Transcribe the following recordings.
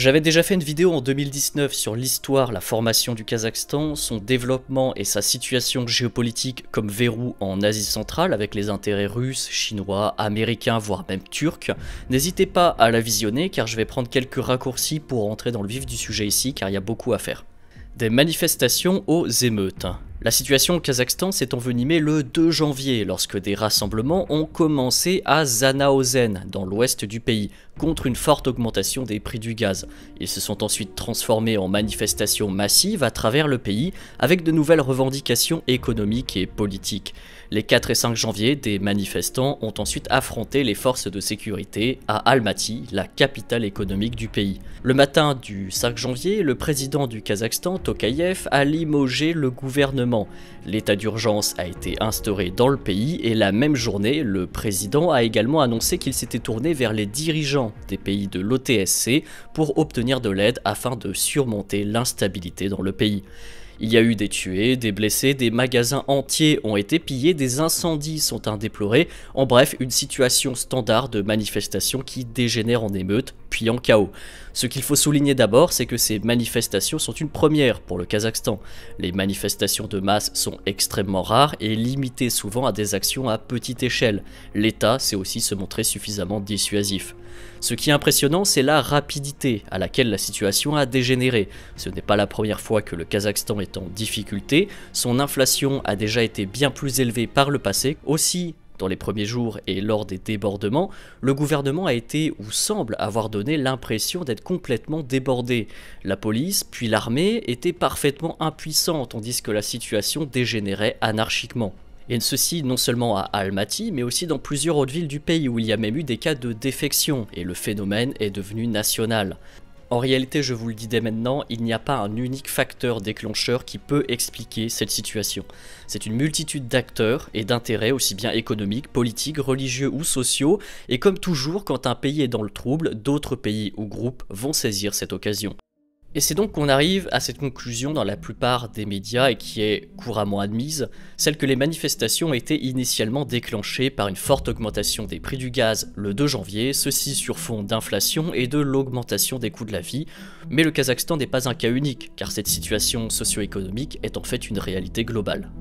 J'avais déjà fait une vidéo en 2019 sur l'histoire, la formation du Kazakhstan, son développement et sa situation géopolitique comme verrou en Asie centrale avec les intérêts russes, chinois, américains, voire même turcs. N'hésitez pas à la visionner car je vais prendre quelques raccourcis pour rentrer dans le vif du sujet ici car il y a beaucoup à faire. Des manifestations aux émeutes. La situation au Kazakhstan s'est envenimée le 2 janvier lorsque des rassemblements ont commencé à Zanaozen, dans l'ouest du pays, contre une forte augmentation des prix du gaz. Ils se sont ensuite transformés en manifestations massives à travers le pays avec de nouvelles revendications économiques et politiques. Les 4 et 5 janvier, des manifestants ont ensuite affronté les forces de sécurité à Almaty, la capitale économique du pays. Le matin du 5 janvier, le président du Kazakhstan, Tokayev, a limogé le gouvernement. L'état d'urgence a été instauré dans le pays et la même journée, le président a également annoncé qu'il s'était tourné vers les dirigeants des pays de l'OTSC pour obtenir de l'aide afin de surmonter l'instabilité dans le pays. Il y a eu des tués, des blessés, des magasins entiers ont été pillés, des incendies sont à déplorer, en bref, une situation standard de manifestation qui dégénère en émeute, puis en chaos. Ce qu'il faut souligner d'abord, c'est que ces manifestations sont une première pour le Kazakhstan. Les manifestations de masse sont extrêmement rares et limitées souvent à des actions à petite échelle. L'État sait aussi se montrer suffisamment dissuasif. Ce qui est impressionnant, c'est la rapidité à laquelle la situation a dégénéré. Ce n'est pas la première fois que le Kazakhstan est en difficulté, son inflation a déjà été bien plus élevée par le passé. Aussi, dans les premiers jours et lors des débordements, le gouvernement a été ou semble avoir donné l'impression d'être complètement débordé. La police, puis l'armée étaient parfaitement impuissants tandis que la situation dégénérait anarchiquement. Et ceci non seulement à Almaty, mais aussi dans plusieurs autres villes du pays où il y a même eu des cas de défection, et le phénomène est devenu national. En réalité, je vous le dis dès maintenant, il n'y a pas un unique facteur déclencheur qui peut expliquer cette situation. C'est une multitude d'acteurs et d'intérêts aussi bien économiques, politiques, religieux ou sociaux, et comme toujours, quand un pays est dans le trouble, d'autres pays ou groupes vont saisir cette occasion. Et c'est donc qu'on arrive à cette conclusion dans la plupart des médias et qui est couramment admise, celle que les manifestations ont été initialement déclenchées par une forte augmentation des prix du gaz le 2 janvier, ceci sur fond d'inflation et de l'augmentation des coûts de la vie. Mais le Kazakhstan n'est pas un cas unique, car cette situation socio-économique est en fait une réalité globale.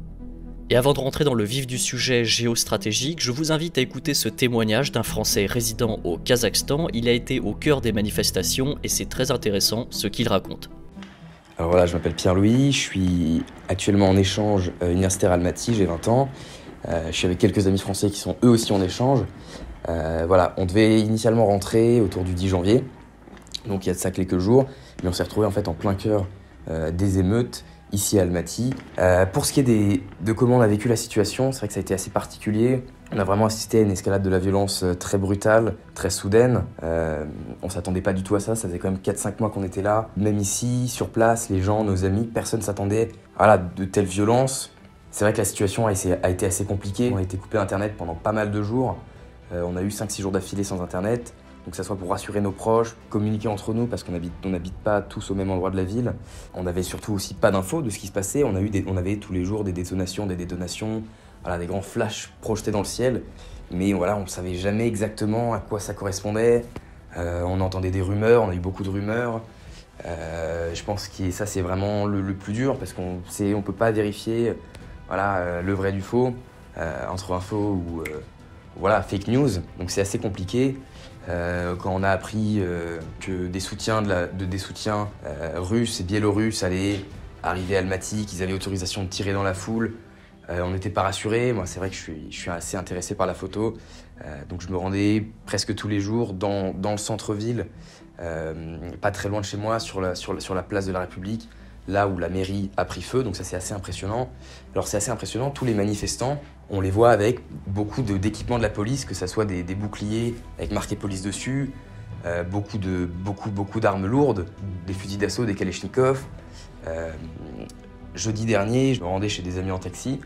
Et avant de rentrer dans le vif du sujet géostratégique, je vous invite à écouter ce témoignage d'un Français résidant au Kazakhstan. Il a été au cœur des manifestations et c'est très intéressant ce qu'il raconte. Alors voilà, je m'appelle Pierre-Louis, je suis actuellement en échange universitaire à Almaty, j'ai 20 ans. Je suis avec quelques amis français qui sont eux aussi en échange. Voilà, on devait initialement rentrer autour du 10 janvier, donc il y a de ça quelques jours, mais on s'est retrouvé en fait en plein cœur des émeutes ici à Almaty. Pour ce qui est de comment on a vécu la situation, c'est vrai que ça a été assez particulier. On a vraiment assisté à une escalade de la violence très brutale, très soudaine. On s'attendait pas du tout à ça, ça faisait quand même 4-5 mois qu'on était là. Même ici, sur place, les gens, nos amis, personne ne s'attendait à de telles violences. C'est vrai que la situation a été assez compliquée. On a été coupé Internet pendant pas mal de jours. On a eu 5-6 jours d'affilée sans Internet. Donc que ça soit pour rassurer nos proches, communiquer entre nous parce qu'on n'habite pas tous au même endroit de la ville. On n'avait surtout aussi pas d'infos de ce qui se passait. On avait tous les jours des détonations, voilà, des grands flashs projetés dans le ciel. Mais voilà, on ne savait jamais exactement à quoi ça correspondait. On entendait des rumeurs, on a eu beaucoup de rumeurs. Je pense que ça c'est vraiment le plus dur parce qu'on ne peut pas vérifier le vrai du faux entre info ou voilà, fake news. Donc c'est assez compliqué. Quand on a appris que des soutiens russes et biélorusses allaient arriver à Almaty, qu'ils avaient autorisation de tirer dans la foule, on n'était pas rassurés. Moi, c'est vrai que je suis assez intéressé par la photo, donc je me rendais presque tous les jours dans le centre-ville, pas très loin de chez moi, sur la place de la République, là où la mairie a pris feu, donc ça c'est assez impressionnant. Alors c'est assez impressionnant, tous les manifestants, on les voit avec beaucoup d'équipements de la police, que ce soit des boucliers avec marqué police dessus, beaucoup d'armes lourdes, des fusils d'assaut, des kalachnikovs. Jeudi dernier, je me rendais chez des amis en taxi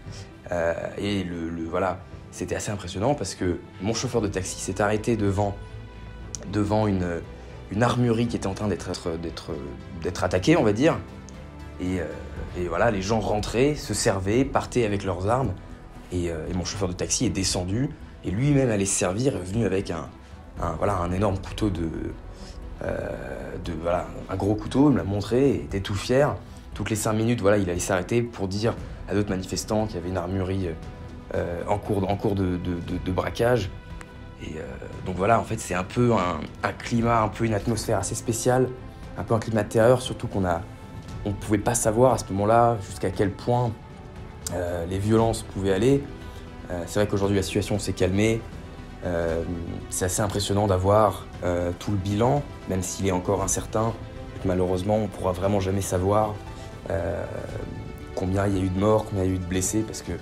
et voilà, c'était assez impressionnant parce que mon chauffeur de taxi s'est arrêté devant une armurerie qui était en train d'être attaquée, on va dire. Et voilà, les gens rentraient, se servaient, partaient avec leurs armes. Et mon chauffeur de taxi est descendu et lui-même allait se servir, est venu avec un énorme couteau voilà, un gros couteau, il me l'a montré, il était tout fier. Toutes les 5 minutes, voilà, il allait s'arrêter pour dire à d'autres manifestants qu'il y avait une armurerie en cours de braquage. Et donc voilà, en fait, c'est un peu un climat, un peu une atmosphère assez spéciale, un peu un climat de terreur, surtout qu'on ne pouvait pas savoir à ce moment-là jusqu'à quel point les violences pouvaient aller. C'est vrai qu'aujourd'hui, la situation s'est calmée. C'est assez impressionnant d'avoir tout le bilan, même s'il est encore incertain. Malheureusement, on ne pourra vraiment jamais savoir combien il y a eu de morts, combien il y a eu de blessés, parce que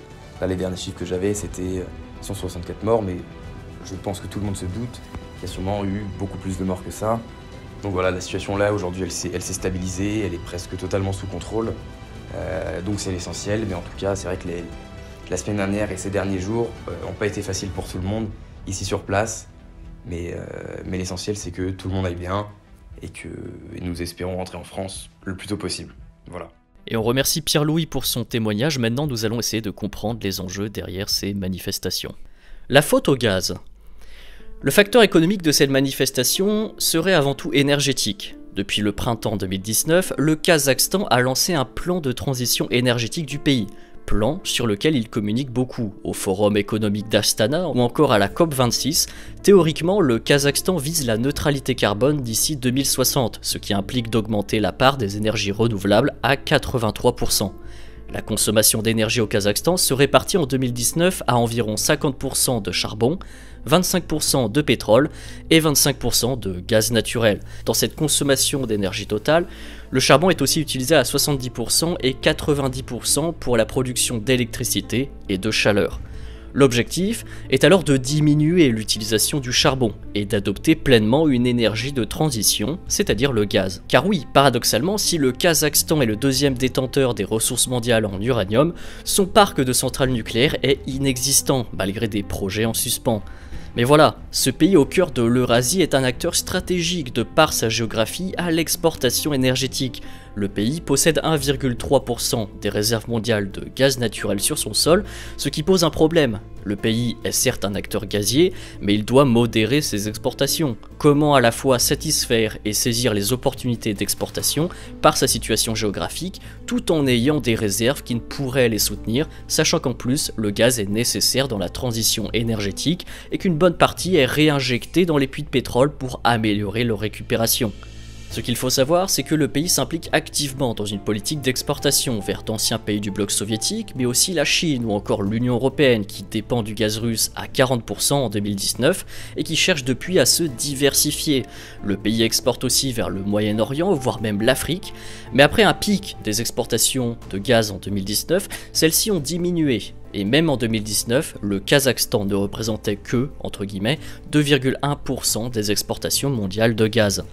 là, les derniers chiffres que j'avais, c'était 164 morts, mais je pense que tout le monde se doute qu'il y a sûrement eu beaucoup plus de morts que ça. Donc voilà, la situation là, aujourd'hui, elle s'est stabilisée, elle est presque totalement sous contrôle. Donc c'est l'essentiel, mais en tout cas, c'est vrai que la semaine dernière et ces derniers jours n'ont pas été faciles pour tout le monde, ici sur place. Mais l'essentiel, c'est que tout le monde aille bien et que nous espérons rentrer en France le plus tôt possible. Voilà. Et on remercie Pierre-Louis pour son témoignage. Maintenant, nous allons essayer de comprendre les enjeux derrière ces manifestations. La faute au gaz. Le facteur économique de cette manifestation serait avant tout énergétique. Depuis le printemps 2019, le Kazakhstan a lancé un plan de transition énergétique du pays. Plan sur lequel il communique beaucoup, au Forum économique d'Astana ou encore à la COP26. Théoriquement, le Kazakhstan vise la neutralité carbone d'ici 2060, ce qui implique d'augmenter la part des énergies renouvelables à 83%. La consommation d'énergie au Kazakhstan se répartit en 2019 à environ 50% de charbon, 25% de pétrole et 25% de gaz naturel. Dans cette consommation d'énergie totale, le charbon est aussi utilisé à 70% et 90% pour la production d'électricité et de chaleur. L'objectif est alors de diminuer l'utilisation du charbon et d'adopter pleinement une énergie de transition, c'est-à-dire le gaz. Car oui, paradoxalement, si le Kazakhstan est le deuxième détenteur des ressources mondiales en uranium, son parc de centrales nucléaires est inexistant, malgré des projets en suspens. Mais voilà, ce pays au cœur de l'Eurasie est un acteur stratégique de par sa géographie à l'exportation énergétique. Le pays possède 1,3% des réserves mondiales de gaz naturel sur son sol, ce qui pose un problème. Le pays est certes un acteur gazier, mais il doit modérer ses exportations. Comment à la fois satisfaire et saisir les opportunités d'exportation par sa situation géographique, tout en ayant des réserves qui ne pourraient les soutenir, sachant qu'en plus le gaz est nécessaire dans la transition énergétique et qu'une bonne partie est réinjectée dans les puits de pétrole pour améliorer leur récupération. Ce qu'il faut savoir, c'est que le pays s'implique activement dans une politique d'exportation vers d'anciens pays du bloc soviétique, mais aussi la Chine ou encore l'Union européenne qui dépend du gaz russe à 40% en 2019 et qui cherche depuis à se diversifier. Le pays exporte aussi vers le Moyen-Orient, voire même l'Afrique, mais après un pic des exportations de gaz en 2019, celles-ci ont diminué. Et même en 2019, le Kazakhstan ne représentait que, entre guillemets, 2,1% des exportations mondiales de gaz.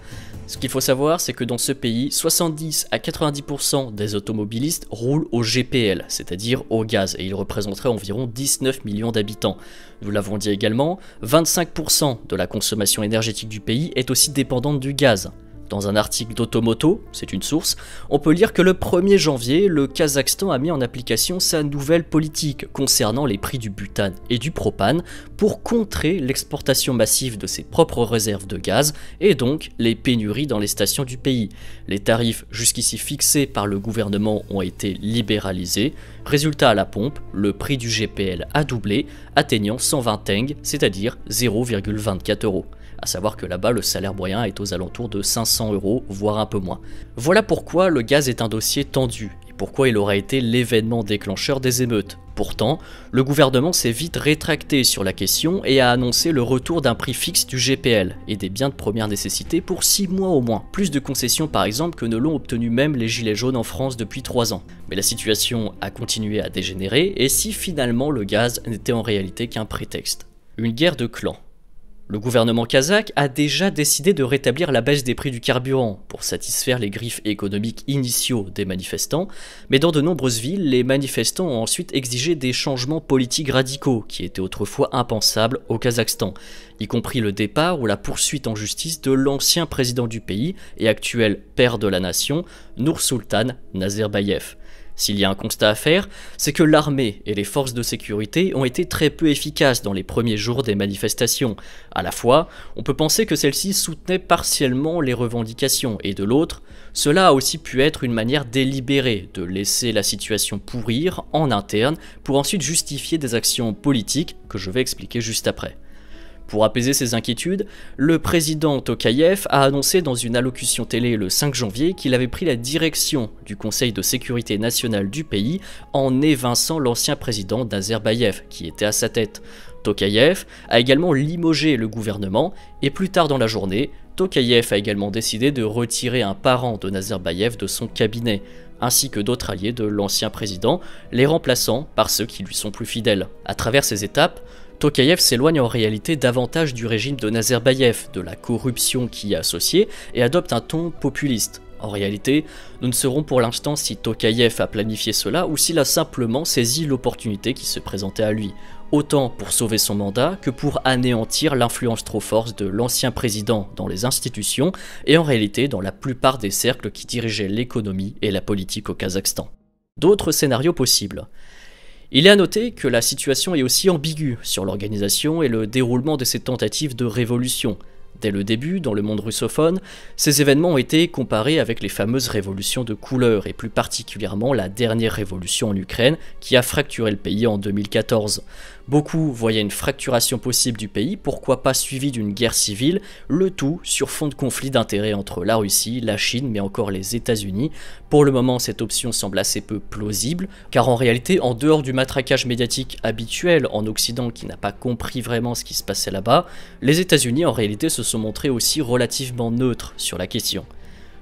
Ce qu'il faut savoir, c'est que dans ce pays, 70 à 90% des automobilistes roulent au GPL, c'est-à-dire au gaz, et ils représenteraient environ 19 millions d'habitants. Nous l'avons dit également, 25% de la consommation énergétique du pays est aussi dépendante du gaz. Dans un article d'Automoto, c'est une source, on peut lire que le 1er janvier, le Kazakhstan a mis en application sa nouvelle politique concernant les prix du butane et du propane pour contrer l'exportation massive de ses propres réserves de gaz et donc les pénuries dans les stations du pays. Les tarifs jusqu'ici fixés par le gouvernement ont été libéralisés. Résultat à la pompe, le prix du GPL a doublé, atteignant 120 teng, c'est-à-dire 0,24 €. À savoir que là-bas, le salaire moyen est aux alentours de 500 €, voire un peu moins. Voilà pourquoi le gaz est un dossier tendu, et pourquoi il aura été l'événement déclencheur des émeutes. Pourtant, le gouvernement s'est vite rétracté sur la question et a annoncé le retour d'un prix fixe du GPL et des biens de première nécessité pour 6 mois au moins. Plus de concessions par exemple que ne l'ont obtenu même les gilets jaunes en France depuis 3 ans. Mais la situation a continué à dégénérer, et si finalement le gaz n'était en réalité qu'un prétexte. Une guerre de clans. Le gouvernement kazakh a déjà décidé de rétablir la baisse des prix du carburant pour satisfaire les griefs économiques initiaux des manifestants, mais dans de nombreuses villes, les manifestants ont ensuite exigé des changements politiques radicaux qui étaient autrefois impensables au Kazakhstan, y compris le départ ou la poursuite en justice de l'ancien président du pays et actuel père de la nation, Nursultan Nazarbayev. S'il y a un constat à faire, c'est que l'armée et les forces de sécurité ont été très peu efficaces dans les premiers jours des manifestations. À la fois, on peut penser que celles-ci soutenaient partiellement les revendications, et de l'autre, cela a aussi pu être une manière délibérée de laisser la situation pourrir en interne pour ensuite justifier des actions politiques que je vais expliquer juste après. Pour apaiser ces inquiétudes, le président Tokayev a annoncé dans une allocution télé le 5 janvier qu'il avait pris la direction du Conseil de sécurité nationale du pays en évinçant l'ancien président Nazarbayev qui était à sa tête. Tokayev a également limogé le gouvernement et plus tard dans la journée, Tokayev a également décidé de retirer un parent de Nazarbayev de son cabinet, ainsi que d'autres alliés de l'ancien président, les remplaçant par ceux qui lui sont plus fidèles. À travers ces étapes, Tokayev s'éloigne en réalité davantage du régime de Nazarbayev, de la corruption qui y est associée, et adopte un ton populiste. En réalité, nous ne saurons pour l'instant si Tokayev a planifié cela ou s'il a simplement saisi l'opportunité qui se présentait à lui, autant pour sauver son mandat que pour anéantir l'influence trop forte de l'ancien président dans les institutions et en réalité dans la plupart des cercles qui dirigeaient l'économie et la politique au Kazakhstan. D'autres scénarios possibles. Il est à noter que la situation est aussi ambiguë sur l'organisation et le déroulement de ces tentatives de révolution. Dès le début, dans le monde russophone, ces événements ont été comparés avec les fameuses révolutions de couleur, et plus particulièrement la dernière révolution en Ukraine qui a fracturé le pays en 2014. Beaucoup voyaient une fracturation possible du pays, pourquoi pas suivie d'une guerre civile, le tout sur fond de conflit d'intérêts entre la Russie, la Chine, mais encore les États-Unis. Pour le moment, cette option semble assez peu plausible, car en réalité, en dehors du matraquage médiatique habituel en Occident qui n'a pas compris vraiment ce qui se passait là-bas, les États-Unis en réalité se sont montrés aussi relativement neutres sur la question.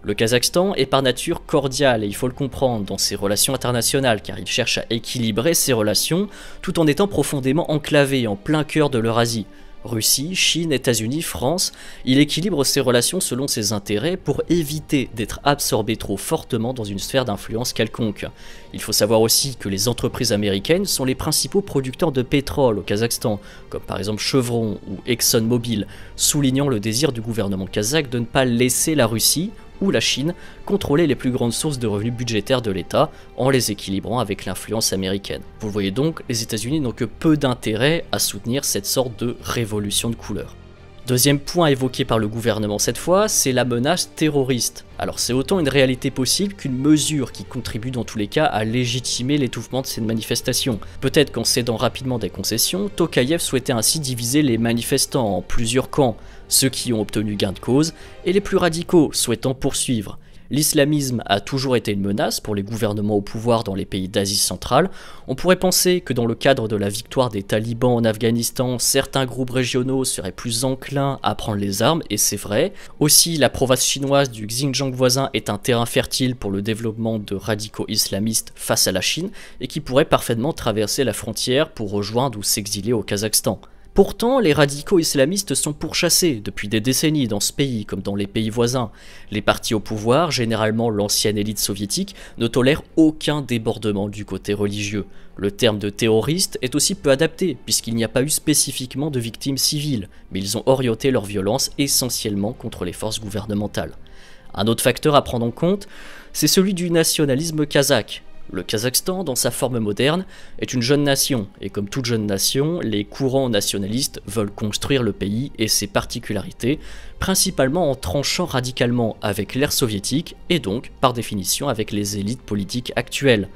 Le Kazakhstan est par nature cordial et il faut le comprendre dans ses relations internationales car il cherche à équilibrer ses relations tout en étant profondément enclavé en plein cœur de l'Eurasie. Russie, Chine, États-Unis, France, il équilibre ses relations selon ses intérêts pour éviter d'être absorbé trop fortement dans une sphère d'influence quelconque. Il faut savoir aussi que les entreprises américaines sont les principaux producteurs de pétrole au Kazakhstan, comme par exemple Chevron ou ExxonMobil, soulignant le désir du gouvernement kazakh de ne pas laisser la Russie ou la Chine contrôler les plus grandes sources de revenus budgétaires de l'État en les équilibrant avec l'influence américaine. Vous le voyez donc, les États-Unis n'ont que peu d'intérêt à soutenir cette sorte de révolution de couleur. Deuxième point évoqué par le gouvernement cette fois, c'est la menace terroriste. Alors c'est autant une réalité possible qu'une mesure qui contribue dans tous les cas à légitimer l'étouffement de ces manifestations. Peut-être qu'en cédant rapidement des concessions, Tokayev souhaitait ainsi diviser les manifestants en plusieurs camps, ceux qui ont obtenu gain de cause et les plus radicaux souhaitant poursuivre. L'islamisme a toujours été une menace pour les gouvernements au pouvoir dans les pays d'Asie centrale. On pourrait penser que dans le cadre de la victoire des talibans en Afghanistan, certains groupes régionaux seraient plus enclins à prendre les armes, et c'est vrai. Aussi, la province chinoise du Xinjiang voisin est un terrain fertile pour le développement de radicaux islamistes face à la Chine, et qui pourraient parfaitement traverser la frontière pour rejoindre ou s'exiler au Kazakhstan. Pourtant, les radicaux islamistes sont pourchassés depuis des décennies dans ce pays comme dans les pays voisins. Les partis au pouvoir, généralement l'ancienne élite soviétique, ne tolèrent aucun débordement du côté religieux. Le terme de terroriste est aussi peu adapté puisqu'il n'y a pas eu spécifiquement de victimes civiles, mais ils ont orienté leur violence essentiellement contre les forces gouvernementales. Un autre facteur à prendre en compte, c'est celui du nationalisme kazakh. Le Kazakhstan, dans sa forme moderne, est une jeune nation, et comme toute jeune nation, les courants nationalistes veulent construire le pays et ses particularités, principalement en tranchant radicalement avec l'ère soviétique, et donc, par définition, avec les élites politiques actuelles.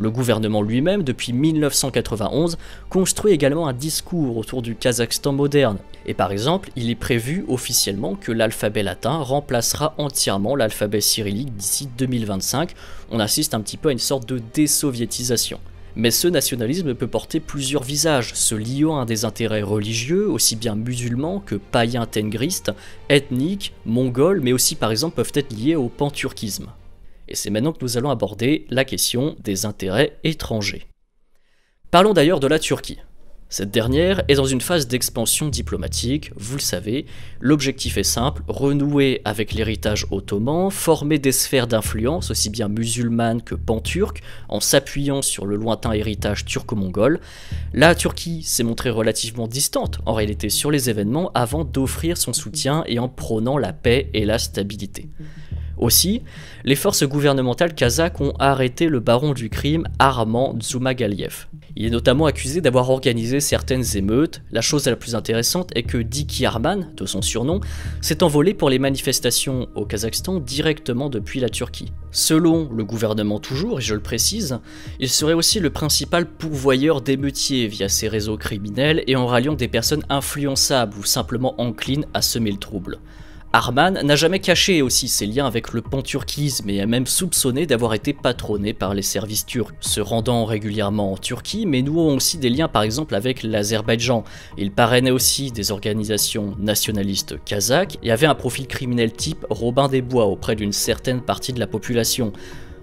Le gouvernement lui-même, depuis 1991, construit également un discours autour du Kazakhstan moderne. Et par exemple, il est prévu officiellement que l'alphabet latin remplacera entièrement l'alphabet cyrillique d'ici 2025. On assiste un petit peu à une sorte de désoviétisation. Mais ce nationalisme peut porter plusieurs visages, se liant à des intérêts religieux, aussi bien musulmans que païens tengristes, ethniques, mongols, mais aussi par exemple peuvent être liés au panturquisme. Et c'est maintenant que nous allons aborder la question des intérêts étrangers. Parlons d'ailleurs de la Turquie. Cette dernière est dans une phase d'expansion diplomatique, vous le savez, l'objectif est simple, renouer avec l'héritage ottoman, former des sphères d'influence aussi bien musulmanes que pan-turques, en s'appuyant sur le lointain héritage turco-mongol. La Turquie s'est montrée relativement distante en réalité sur les événements avant d'offrir son soutien et en prônant la paix et la stabilité. Aussi, les forces gouvernementales kazakhes ont arrêté le baron du crime Arman Zoumagaliev. Il est notamment accusé d'avoir organisé certaines émeutes. La chose la plus intéressante est que Diki Arman, de son surnom, s'est envolé pour les manifestations au Kazakhstan directement depuis la Turquie. Selon le gouvernement toujours, et je le précise, il serait aussi le principal pourvoyeur d'émeutiers via ses réseaux criminels et en ralliant des personnes influençables ou simplement enclines à semer le trouble. Arman n'a jamais caché aussi ses liens avec le panturquisme et a même soupçonné d'avoir été patronné par les services turcs, se rendant régulièrement en Turquie, mais nouant aussi des liens par exemple avec l'Azerbaïdjan. Il parrainait aussi des organisations nationalistes kazakhs et avait un profil criminel type Robin des Bois auprès d'une certaine partie de la population.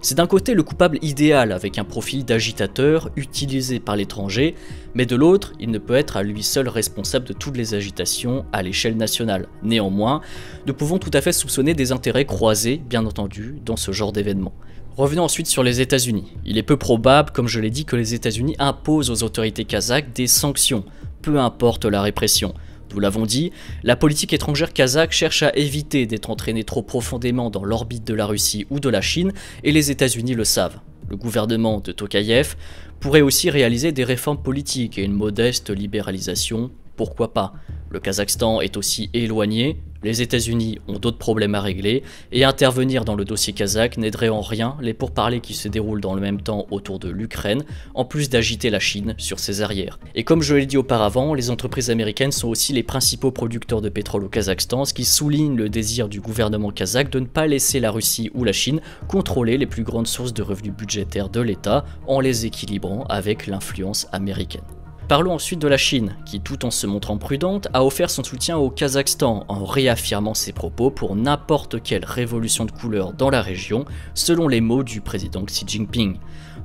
C'est d'un côté le coupable idéal avec un profil d'agitateur utilisé par l'étranger, mais de l'autre, il ne peut être à lui seul responsable de toutes les agitations à l'échelle nationale. Néanmoins, nous pouvons tout à fait soupçonner des intérêts croisés, bien entendu, dans ce genre d'événements. Revenons ensuite sur les États-Unis. Il est peu probable, comme je l'ai dit, que les États-Unis imposent aux autorités kazakhes des sanctions, peu importe la répression. Nous l'avons dit, la politique étrangère kazakh cherche à éviter d'être entraînée trop profondément dans l'orbite de la Russie ou de la Chine, et les États-Unis le savent. Le gouvernement de Tokayev pourrait aussi réaliser des réformes politiques et une modeste libéralisation, pourquoi pas. Le Kazakhstan est aussi éloigné, les États-Unis ont d'autres problèmes à régler, et intervenir dans le dossier kazakh n'aiderait en rien les pourparlers qui se déroulent dans le même temps autour de l'Ukraine, en plus d'agiter la Chine sur ses arrières. Et comme je l'ai dit auparavant, les entreprises américaines sont aussi les principaux producteurs de pétrole au Kazakhstan, ce qui souligne le désir du gouvernement kazakh de ne pas laisser la Russie ou la Chine contrôler les plus grandes sources de revenus budgétaires de l'État en les équilibrant avec l'influence américaine. Parlons ensuite de la Chine, qui tout en se montrant prudente, a offert son soutien au Kazakhstan en réaffirmant ses propos pour n'importe quelle révolution de couleur dans la région, selon les mots du président Xi Jinping.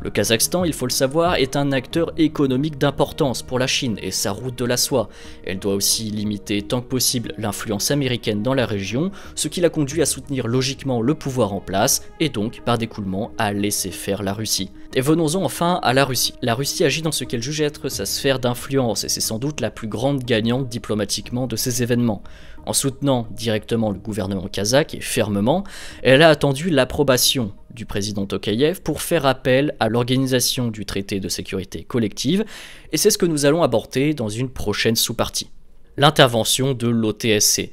Le Kazakhstan, il faut le savoir, est un acteur économique d'importance pour la Chine et sa route de la soie. Elle doit aussi limiter tant que possible l'influence américaine dans la région, ce qui l'a conduit à soutenir logiquement le pouvoir en place et donc, par découlement, à laisser faire la Russie. Et venons-en enfin à la Russie. La Russie agit dans ce qu'elle juge être sa sphère d'influence et c'est sans doute la plus grande gagnante diplomatiquement de ces événements. En soutenant directement le gouvernement kazakh et fermement, elle a attendu l'approbation du président Tokayev pour faire appel à l'organisation du traité de sécurité collective, et c'est ce que nous allons aborder dans une prochaine sous-partie. L'intervention de l'OTSC.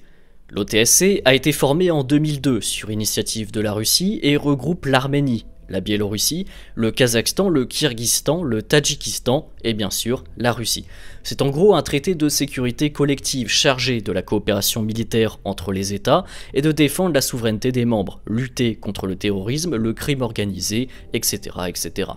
L'OTSC a été formée en 2002 sur initiative de la Russie et regroupe l'Arménie, la Biélorussie, le Kazakhstan, le Kirghizistan, le Tadjikistan et bien sûr la Russie. C'est en gros un traité de sécurité collective chargé de la coopération militaire entre les États et de défendre la souveraineté des membres, lutter contre le terrorisme, le crime organisé, etc. etc.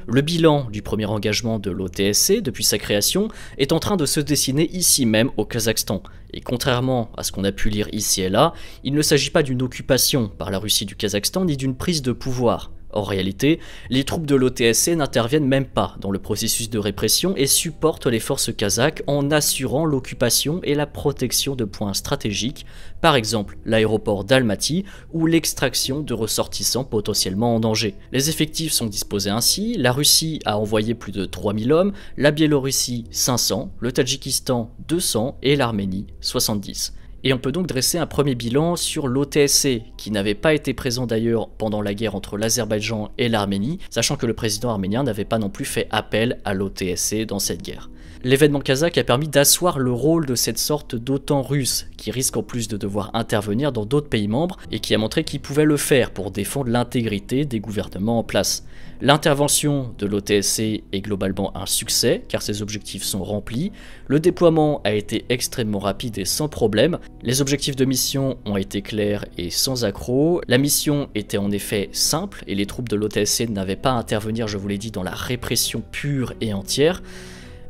Le bilan du premier engagement de l'OTSC depuis sa création est en train de se dessiner ici même au Kazakhstan. Et contrairement à ce qu'on a pu lire ici et là, il ne s'agit pas d'une occupation par la Russie du Kazakhstan ni d'une prise de pouvoir. En réalité, les troupes de l'OTSC n'interviennent même pas dans le processus de répression et supportent les forces kazakhes en assurant l'occupation et la protection de points stratégiques, par exemple l'aéroport d'Almaty ou l'extraction de ressortissants potentiellement en danger. Les effectifs sont disposés ainsi, la Russie a envoyé plus de 3000 hommes, la Biélorussie 500, le Tadjikistan 200 et l'Arménie 70. Et on peut donc dresser un premier bilan sur l'OTSC, qui n'avait pas été présent d'ailleurs pendant la guerre entre l'Azerbaïdjan et l'Arménie, sachant que le président arménien n'avait pas non plus fait appel à l'OTSC dans cette guerre. L'événement kazakh a permis d'asseoir le rôle de cette sorte d'OTAN russe, qui risque en plus de devoir intervenir dans d'autres pays membres, et qui a montré qu'il pouvait le faire pour défendre l'intégrité des gouvernements en place. L'intervention de l'OTSC est globalement un succès, car ses objectifs sont remplis, le déploiement a été extrêmement rapide et sans problème, les objectifs de mission ont été clairs et sans accroc, la mission était en effet simple, et les troupes de l'OTSC n'avaient pas à intervenir, je vous l'ai dit, dans la répression pure et entière,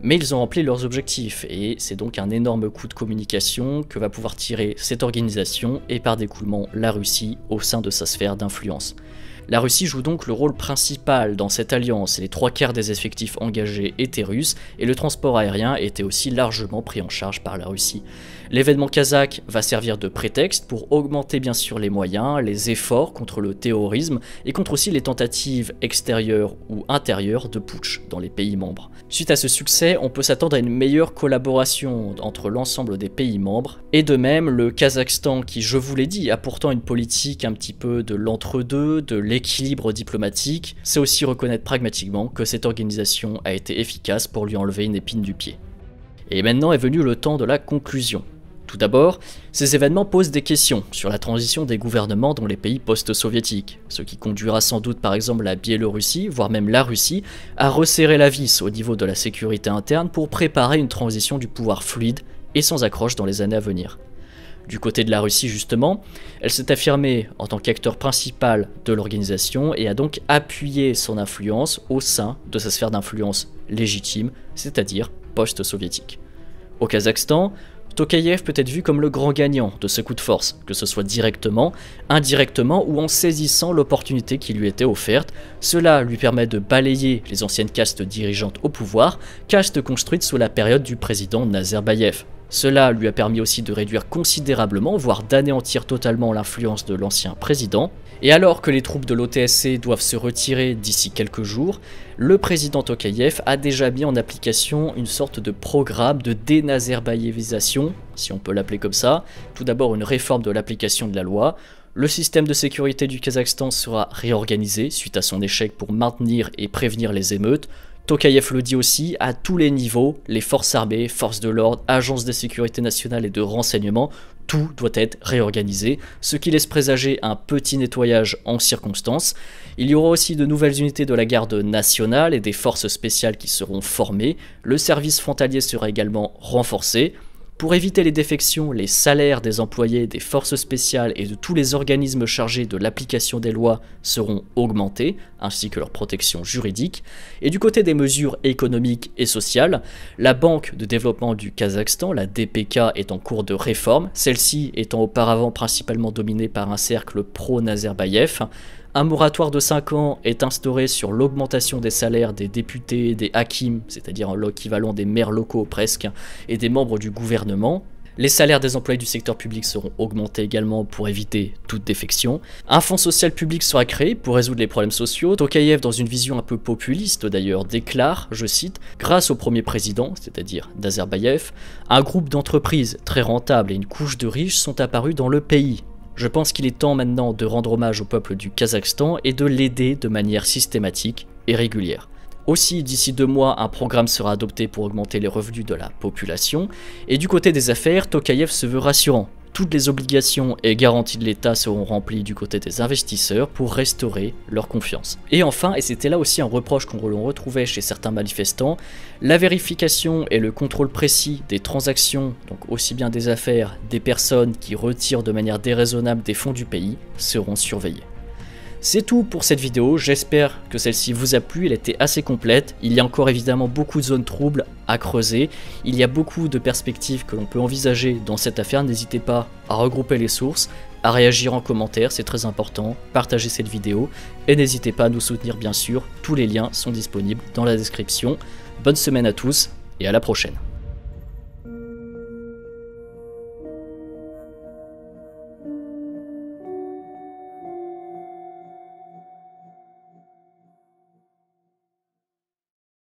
mais ils ont rempli leurs objectifs, et c'est donc un énorme coup de communication que va pouvoir tirer cette organisation et par découlement la Russie au sein de sa sphère d'influence. La Russie joue donc le rôle principal dans cette alliance, et les 3/4 des effectifs engagés étaient russes, et le transport aérien était aussi largement pris en charge par la Russie. L'événement kazakh va servir de prétexte pour augmenter bien sûr les moyens, les efforts contre le terrorisme, et contre aussi les tentatives extérieures ou intérieures de putsch dans les pays membres. Suite à ce succès, on peut s'attendre à une meilleure collaboration entre l'ensemble des pays membres, et de même, le Kazakhstan, qui je vous l'ai dit, a pourtant une politique un petit peu de l'entre-deux, de l'équilibre diplomatique, sait aussi reconnaître pragmatiquement que cette organisation a été efficace pour lui enlever une épine du pied. Et maintenant est venu le temps de la conclusion. Tout d'abord, ces événements posent des questions sur la transition des gouvernements dans les pays post-soviétiques, ce qui conduira sans doute par exemple la Biélorussie, voire même la Russie, à resserrer la vis au niveau de la sécurité interne pour préparer une transition du pouvoir fluide et sans accroche dans les années à venir. Du côté de la Russie justement, elle s'est affirmée en tant qu'acteur principal de l'organisation et a donc appuyé son influence au sein de sa sphère d'influence légitime, c'est-à-dire post-soviétique. Au Kazakhstan, Tokayev peut être vu comme le grand gagnant de ce coup de force, que ce soit directement, indirectement ou en saisissant l'opportunité qui lui était offerte. Cela lui permet de balayer les anciennes castes dirigeantes au pouvoir, castes construites sous la période du président Nazarbayev. Cela lui a permis aussi de réduire considérablement, voire d'anéantir totalement l'influence de l'ancien président. Et alors que les troupes de l'OTSC doivent se retirer d'ici quelques jours, le président Tokayev a déjà mis en application une sorte de programme de dénazerbaïévisation, si on peut l'appeler comme ça. Tout d'abord une réforme de l'application de la loi. Le système de sécurité du Kazakhstan sera réorganisé suite à son échec pour maintenir et prévenir les émeutes. Tokayev le dit aussi, à tous les niveaux, les forces armées, forces de l'ordre, agences de sécurité nationale et de renseignement, tout doit être réorganisé, ce qui laisse présager un petit nettoyage en circonstance. Il y aura aussi de nouvelles unités de la garde nationale et des forces spéciales qui seront formées. Le service frontalier sera également renforcé. Pour éviter les défections, les salaires des employés des forces spéciales et de tous les organismes chargés de l'application des lois seront augmentés, ainsi que leur protection juridique. Et du côté des mesures économiques et sociales, la Banque de développement du Kazakhstan, la DPK, est en cours de réforme, celle-ci étant auparavant principalement dominée par un cercle pro-Nazarbayev. Un moratoire de 5 ans est instauré sur l'augmentation des salaires des députés, des hakims, c'est-à-dire l'équivalent des maires locaux presque, et des membres du gouvernement. Les salaires des employés du secteur public seront augmentés également pour éviter toute défection. Un fonds social public sera créé pour résoudre les problèmes sociaux. Tokayev, dans une vision un peu populiste d'ailleurs, déclare, je cite, « Grâce au premier président, c'est-à-dire Nazarbayev, un groupe d'entreprises très rentables et une couche de riches sont apparus dans le pays. Je pense qu'il est temps maintenant de rendre hommage au peuple du Kazakhstan et de l'aider de manière systématique et régulière. Aussi, d'ici 2 mois, un programme sera adopté pour augmenter les revenus de la population. Et du côté des affaires, Tokayev se veut rassurant. Toutes les obligations et garanties de l'État seront remplies du côté des investisseurs pour restaurer leur confiance. Et enfin, et c'était là aussi un reproche qu'on retrouvait chez certains manifestants, la vérification et le contrôle précis des transactions, donc aussi bien des affaires, des personnes qui retirent de manière déraisonnable des fonds du pays, seront surveillés. C'est tout pour cette vidéo, j'espère que celle-ci vous a plu, elle était assez complète, il y a encore évidemment beaucoup de zones troubles à creuser, il y a beaucoup de perspectives que l'on peut envisager dans cette affaire, n'hésitez pas à regrouper les sources, à réagir en commentaire, c'est très important, partagez cette vidéo, et n'hésitez pas à nous soutenir bien sûr, tous les liens sont disponibles dans la description. Bonne semaine à tous, et à la prochaine.